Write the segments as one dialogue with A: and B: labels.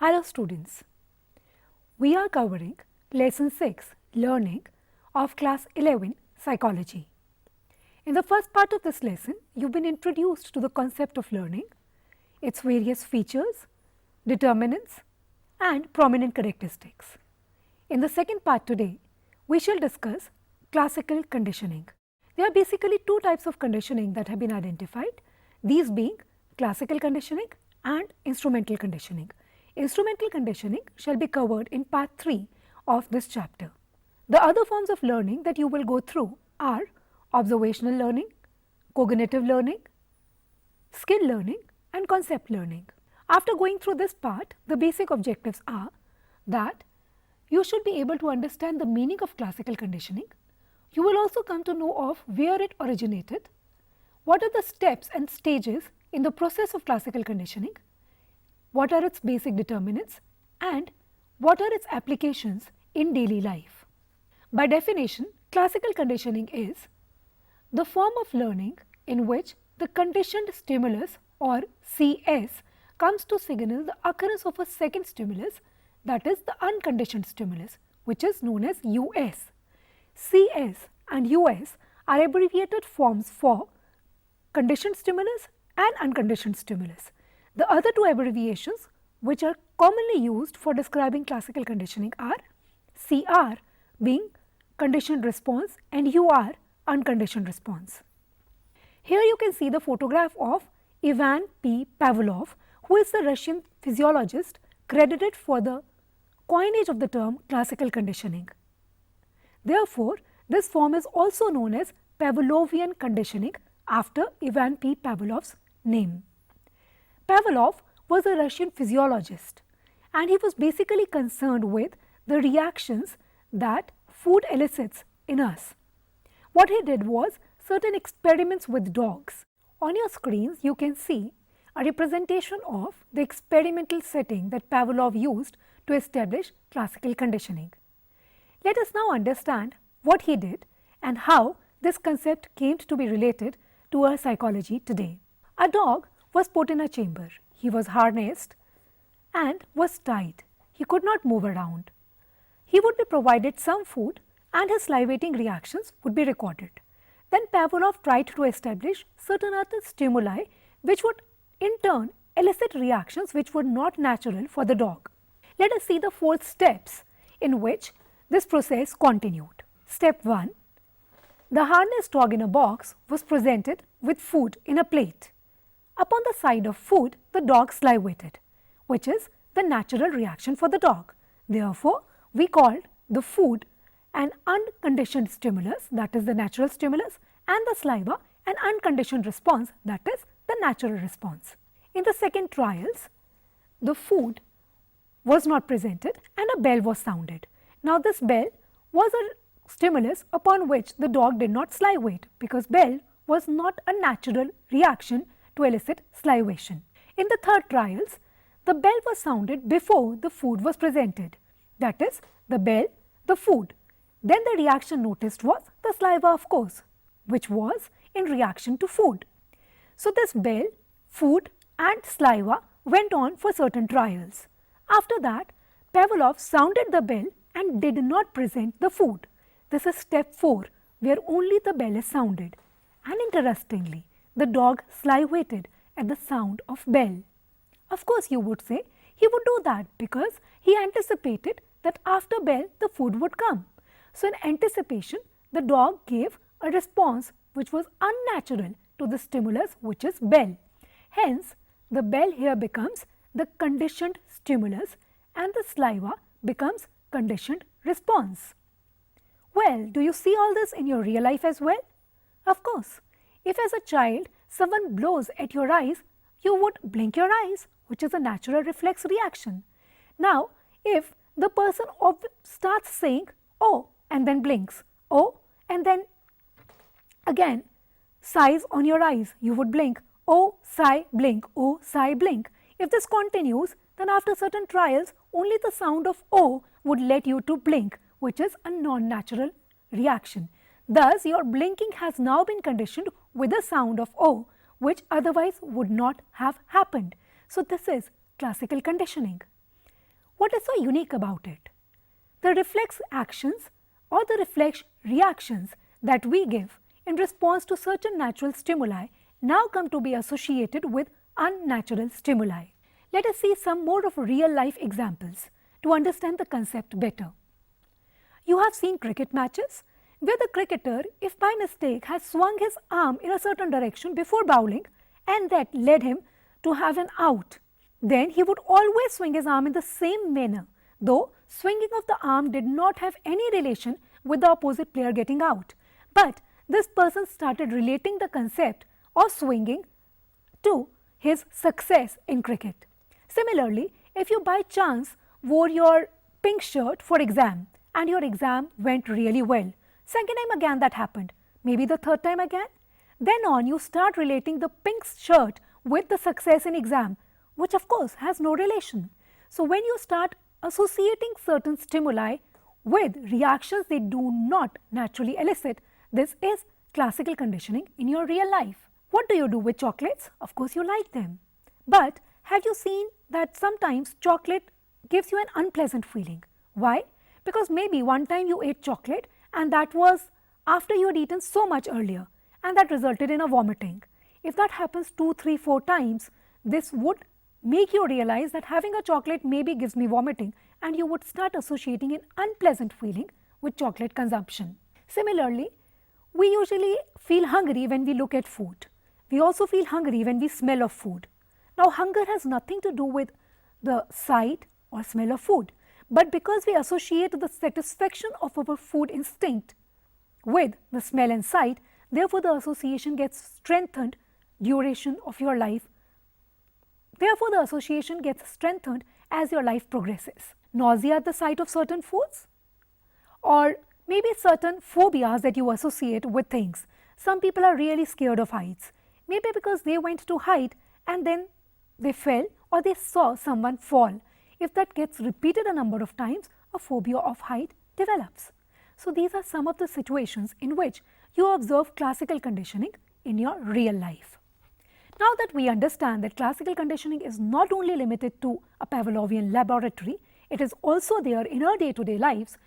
A: Hello students, we are covering lesson 6 learning of class 11 psychology. In the first part of this lesson, you have been introduced to the concept of learning, its various features, determinants and prominent characteristics. In the second part today, we shall discuss classical conditioning. There are basically two types of conditioning that have been identified, these being classical conditioning and instrumental conditioning. Instrumental conditioning shall be covered in part 3 of this chapter. The other forms of learning that you will go through are observational learning, cognitive learning, skill learning and concept learning. After going through this part, the basic objectives are that you should be able to understand the meaning of classical conditioning. You will also come to know of where it originated, what are the steps and stages in the process of classical conditioning, what are its basic determinants and what are its applications in daily life. By definition, classical conditioning is the form of learning in which the conditioned stimulus or CS comes to signal the occurrence of a second stimulus, that is the unconditioned stimulus, which is known as US. CS and US are abbreviated forms for conditioned stimulus and unconditioned stimulus. The other two abbreviations which are commonly used for describing classical conditioning are CR being conditioned response and UR unconditioned response. Here you can see the photograph of Ivan P. Pavlov, who is the Russian physiologist credited for the coinage of the term classical conditioning. Therefore, this form is also known as Pavlovian conditioning after Ivan P. Pavlov's name. Pavlov was a Russian physiologist and he was basically concerned with the reactions that food elicits in us. What he did was certain experiments with dogs. On your screens, you can see a representation of the experimental setting that Pavlov used to establish classical conditioning. Let us now understand what he did and how this concept came to be related to our psychology today. A dog was put in a chamber. He was harnessed and was tied. He could not move around. He would be provided some food and his salivating reactions would be recorded. Then Pavlov tried to establish certain other stimuli which would in turn elicit reactions which were not natural for the dog. Let us see the 4 steps in which this process continued. Step 1. The harnessed dog in a box was presented with food in a plate. Upon the sight of food, the dog salivated, which is the natural reaction for the dog. Therefore, we called the food an unconditioned stimulus, that is the natural stimulus, and the saliva an unconditioned response, that is the natural response. In the second trials, the food was not presented and a bell was sounded. Now, this bell was a stimulus upon which the dog did not salivate because bell was not a natural reaction to elicit salivation. In the third trials, the bell was sounded before the food was presented, that is the bell, the food. Then the reaction noticed was the saliva, of course, which was in reaction to food. So, this bell, food and saliva went on for certain trials. After that, Pavlov sounded the bell and did not present the food. This is step 4, where only the bell is sounded. And interestingly, the dog salivated at the sound of bell. Of course, you would say he would do that because he anticipated that after bell the food would come. So, in anticipation, the dog gave a response which was unnatural to the stimulus, which is bell. Hence, the bell here becomes the conditioned stimulus and the saliva becomes conditioned response. Well, do you see all this in your real life as well? Of course. If as a child someone blows at your eyes, you would blink your eyes, which is a natural reflex reaction. Now, if the person starts saying oh and then blinks, oh and then again sighs on your eyes, you would blink, oh, sigh, blink, oh, sigh, blink. If this continues, then after certain trials, only the sound of oh would let you to blink, which is a non-natural reaction. Thus, your blinking has now been conditioned with a sound of O, which otherwise would not have happened. So, this is classical conditioning. What is so unique about it? The reflex actions or the reflex reactions that we give in response to certain natural stimuli now come to be associated with unnatural stimuli. Let us see some more of real life examples to understand the concept better. You have seen cricket matches where the cricketer, if by mistake, has swung his arm in a certain direction before bowling and that led him to have an out. Then he would always swing his arm in the same manner, though swinging of the arm did not have any relation with the opposite player getting out. But this person started relating the concept of swinging to his success in cricket. Similarly, if you by chance wore your pink shirt for exam and your exam went really well, second time again that happened, maybe the third time again, then on you start relating the pink shirt with the success in exam, which of course has no relation. So when you start associating certain stimuli with reactions they do not naturally elicit, this is classical conditioning in your real life. What do you do with chocolates? Of course you like them. But have you seen that sometimes chocolate gives you an unpleasant feeling? Why? Because maybe one time you ate chocolate and that was after you had eaten so much earlier and that resulted in a vomiting. If that happens 2, 3, 4 times, this would make you realize that having a chocolate maybe gives me vomiting and you would start associating an unpleasant feeling with chocolate consumption. Similarly, we usually feel hungry when we look at food. We also feel hungry when we smell of food. Now, hunger has nothing to do with the sight or smell of food, but because we associate the satisfaction of our food instinct with the smell and sight, therefore the association gets strengthened duration of your life. Therefore, the association gets strengthened as your life progresses. Nausea at the sight of certain foods, or maybe certain phobias that you associate with things. Some people are really scared of heights, maybe because they went to height and then they fell or they saw someone fall. If that gets repeated a number of times, a phobia of height develops. So these are some of the situations in which you observe classical conditioning in your real life. Now that we understand that classical conditioning is not only limited to a Pavlovian laboratory, it is also there in our day-to-day lives,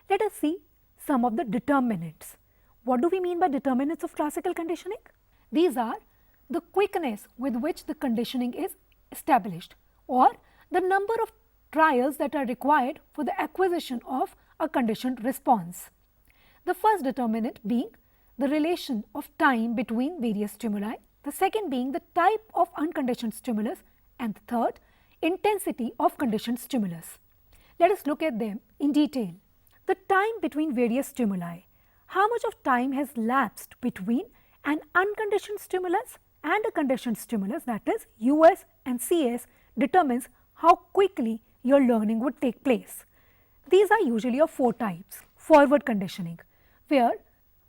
A: let us see some of the determinants. What do we mean by determinants of classical conditioning? These are the quickness with which the conditioning is established or the number of trials that are required for the acquisition of a conditioned response. The first determinant being the relation of time between various stimuli, the second being the type of unconditioned stimulus, and the third, intensity of conditioned stimulus. Let us look at them in detail. The time between various stimuli. How much of time has lapsed between an unconditioned stimulus and a conditioned stimulus, that is US and CS, determines how quickly your learning would take place. These are usually of 4 types. Forward conditioning, where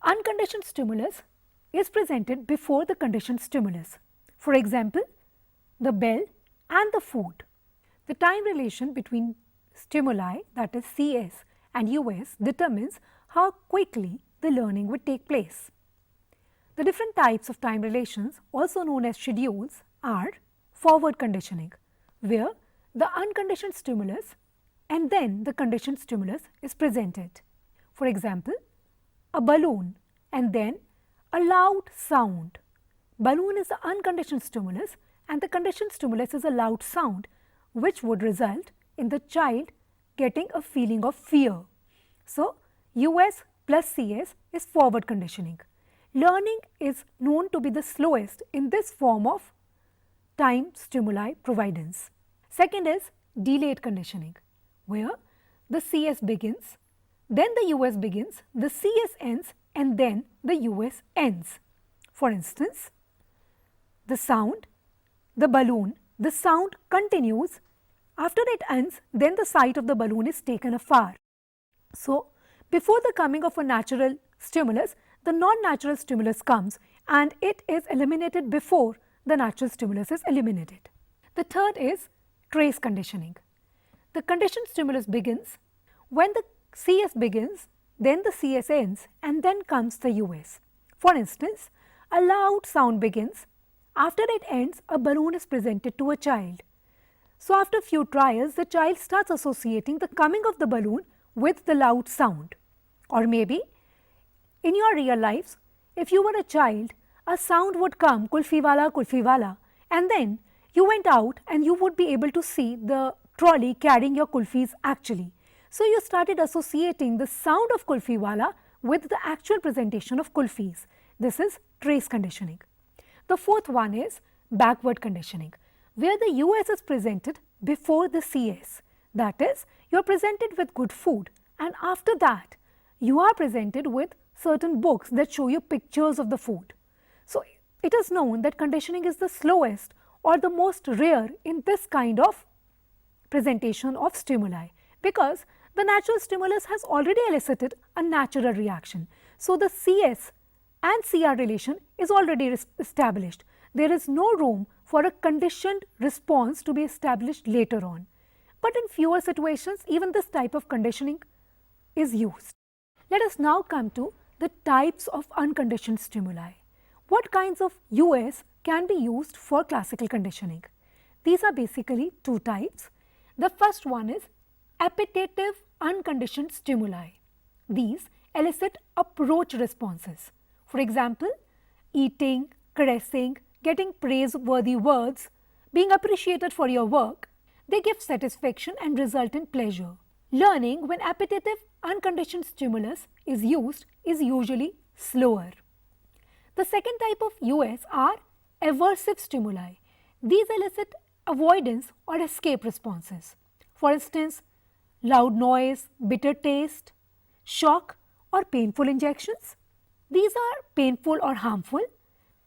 A: unconditioned stimulus is presented before the conditioned stimulus. For example, the bell and the food. The time relation between stimuli, that is CS and US, determines how quickly the learning would take place. The different types of time relations, also known as schedules, are forward conditioning, where the unconditioned stimulus and then the conditioned stimulus is presented. For example, a balloon and then a loud sound. Balloon is the unconditioned stimulus and the conditioned stimulus is a loud sound, which would result in the child getting a feeling of fear. So, US plus CS is forward conditioning. Learning is known to be the slowest in this form of time stimuli providence. Second is delayed conditioning, where the CS begins, then the US begins, the CS ends, and then the US ends. For instance, the sound, the balloon, the sound continues. After it ends, then the sight of the balloon is taken afar. So, before the coming of a natural stimulus, the non-natural stimulus comes and it is eliminated before the natural stimulus is eliminated. The third is trace conditioning. The conditioned stimulus begins. When the CS begins, then the CS ends, and then comes the US. For instance, a loud sound begins. After it ends, a balloon is presented to a child. So after few trials, the child starts associating the coming of the balloon with the loud sound. Or maybe in your real lives, if you were a child, a sound would come, kulfi wala, and then you went out and you would be able to see the trolley carrying your kulfis actually. So you started associating the sound of kulfi wala with the actual presentation of kulfis. This is trace conditioning. The fourth one is backward conditioning, where the US is presented before the CS. That is, you are presented with good food, and after that, you are presented with certain books that show you pictures of the food. So it is known that conditioning is the slowest or the most rare in this kind of presentation of stimuli, because the natural stimulus has already elicited a natural reaction. So the CS and CR relation is already established. There is no room for a conditioned response to be established later on. But in fewer situations, even this type of conditioning is used. Let us now come to the types of unconditioned stimuli. What kinds of US can be used for classical conditioning? These are basically two types. The first one is appetitive unconditioned stimuli. These elicit approach responses. For example, eating, caressing, getting praiseworthy words, being appreciated for your work, they give satisfaction and result in pleasure. Learning when appetitive unconditioned stimulus is used is usually slower. The second type of US are aversive stimuli. These elicit avoidance or escape responses. For instance, loud noise, bitter taste, shock or painful injections. These are painful or harmful.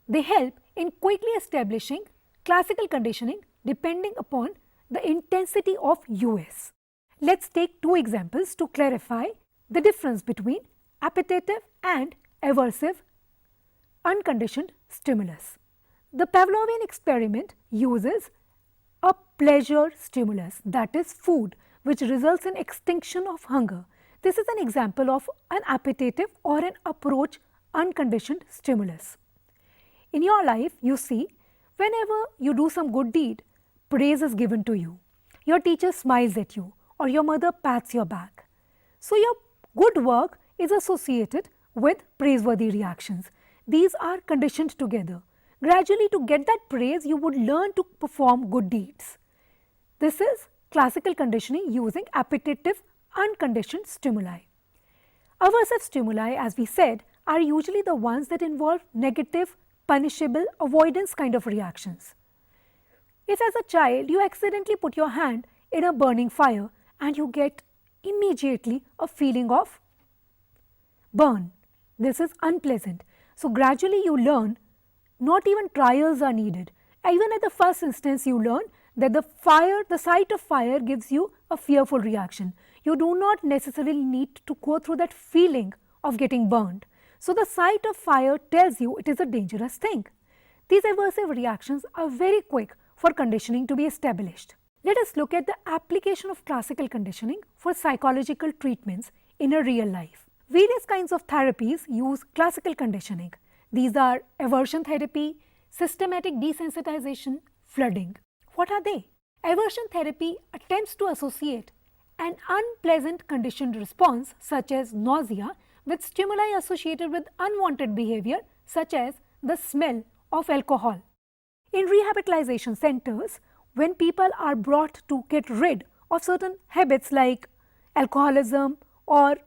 A: They help in quickly establishing classical conditioning depending upon the intensity of US. Let's take two examples to clarify the difference between appetitive and aversive unconditioned stimulus. The Pavlovian experiment uses a pleasure stimulus, that is food, which results in extinction of hunger. This is an example of an appetitive or an approach unconditioned stimulus. In your life, you see, whenever you do some good deed, praise is given to you. Your teacher smiles at you or your mother pats your back. So your good work is associated with praiseworthy reactions. These are conditioned together. Gradually, to get that praise, you would learn to perform good deeds. This is classical conditioning using appetitive unconditioned stimuli. Aversive stimuli, as we said, are usually the ones that involve negative, punishable, avoidance kind of reactions. If as a child you accidentally put your hand in a burning fire and you get immediately a feeling of burn, this is unpleasant. So gradually you learn not even trials are needed. Even at the first instance you learn that the sight of fire gives you a fearful reaction. You do not necessarily need to go through that feeling of getting burned. So the sight of fire tells you it is a dangerous thing. These aversive reactions are very quick for conditioning to be established. Let us look at the application of classical conditioning for psychological treatments in a real life. Various kinds of therapies use classical conditioning. These are aversion therapy, systematic desensitization, flooding. What are they? Aversion therapy attempts to associate an unpleasant conditioned response such as nausea with stimuli associated with unwanted behavior such as the smell of alcohol. In rehabilitation centers, when people are brought to get rid of certain habits like alcoholism or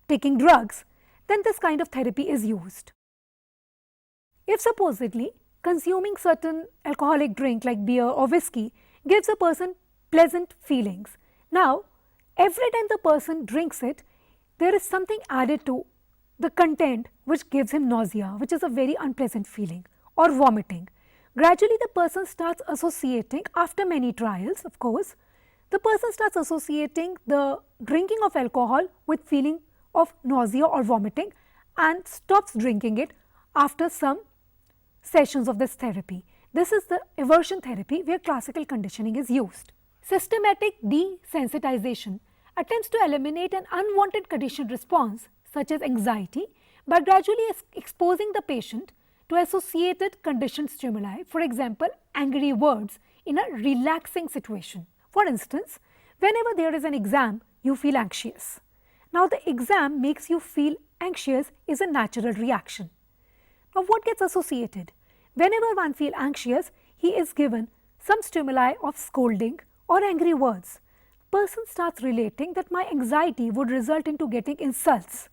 A: taking drugs, then this kind of therapy is used. If supposedly consuming certain alcoholic drink like beer or whiskey gives a person pleasant feelings, now every time the person drinks it, there is something added to the content which gives him nausea, which is a very unpleasant feeling, or vomiting. Gradually the person starts associating, after many trials of course, the person starts associating the drinking of alcohol with feeling of nausea or vomiting and stops drinking it after some sessions of this therapy. This is the aversion therapy where classical conditioning is used. Systematic desensitization attempts to eliminate an unwanted conditioned response such as anxiety by gradually exposing the patient to associated conditioned stimuli, for example, angry words in a relaxing situation. For instance, whenever there is an exam, you feel anxious. Now, the exam makes you feel anxious is a natural reaction. Now, what gets associated? Whenever one feels anxious, he is given some stimuli of scolding or angry words. Person starts relating that my anxiety would result into getting insults.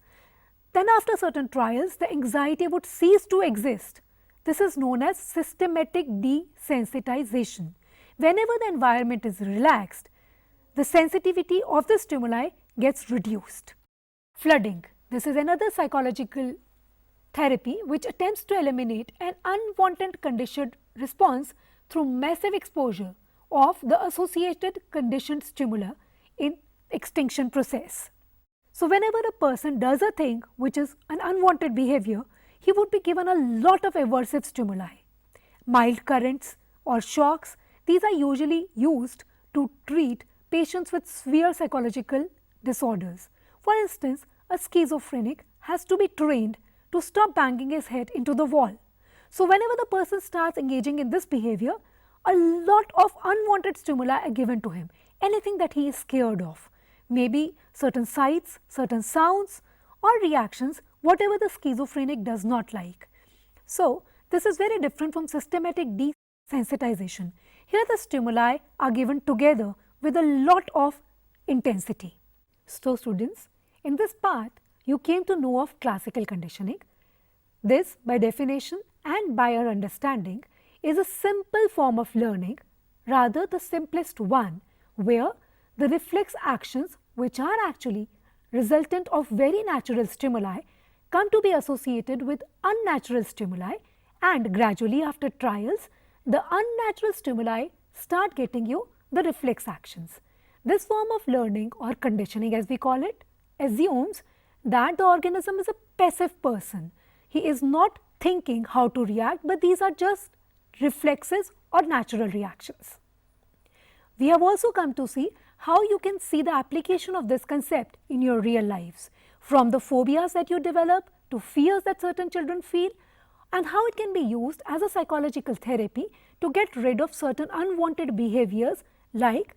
A: Then after certain trials, the anxiety would cease to exist. This is known as systematic desensitization. Whenever the environment is relaxed, the sensitivity of the stimuli gets reduced. Flooding. This is another psychological therapy which attempts to eliminate an unwanted conditioned response through massive exposure of the associated conditioned stimuli in extinction process. So, whenever a person does a thing which is an unwanted behavior, he would be given a lot of aversive stimuli. Mild currents or shocks, these are usually used to treat patients with severe psychological disorders. For instance, a schizophrenic has to be trained to stop banging his head into the wall. So, whenever the person starts engaging in this behavior, a lot of unwanted stimuli are given to him, anything that he is scared of, maybe certain sights, certain sounds or reactions, whatever the schizophrenic does not like. So, this is very different from systematic desensitization. Here the stimuli are given together with a lot of intensity. So, students, in this part you came to know of classical conditioning. This, by definition and by our understanding, is a simple form of learning, rather the simplest one, where the reflex actions, which are actually resultant of very natural stimuli, come to be associated with unnatural stimuli, and gradually after trials, the unnatural stimuli start getting you the reflex actions. This form of learning or conditioning, as we call it, assumes that the organism is a passive person. He is not thinking how to react, but these are just reflexes or natural reactions. We have also come to see how you can see the application of this concept in your real lives, from the phobias that you develop to fears that certain children feel, and how it can be used as a psychological therapy to get rid of certain unwanted behaviors like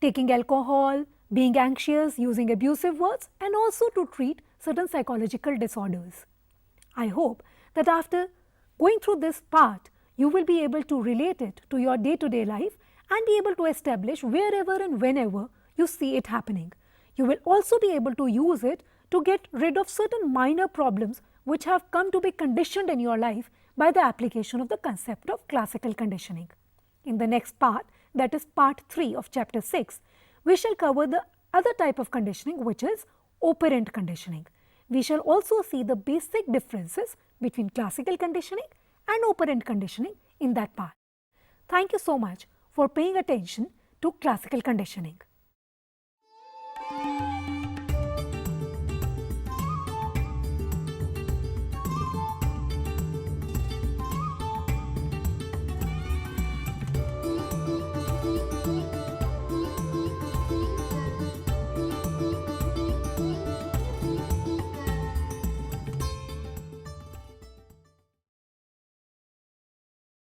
A: taking alcohol, being anxious, using abusive words, and also to treat certain psychological disorders. I hope that after going through this part, you will be able to relate it to your day-to-day life and be able to establish wherever and whenever you see it happening. You will also be able to use it to get rid of certain minor problems which have come to be conditioned in your life by the application of the concept of classical conditioning. In the next part, that is part 3 of chapter 6, we shall cover the other type of conditioning, which is operant conditioning. We shall also see the basic differences between classical conditioning and operant conditioning in that part. Thank you so much for paying attention to classical conditioning.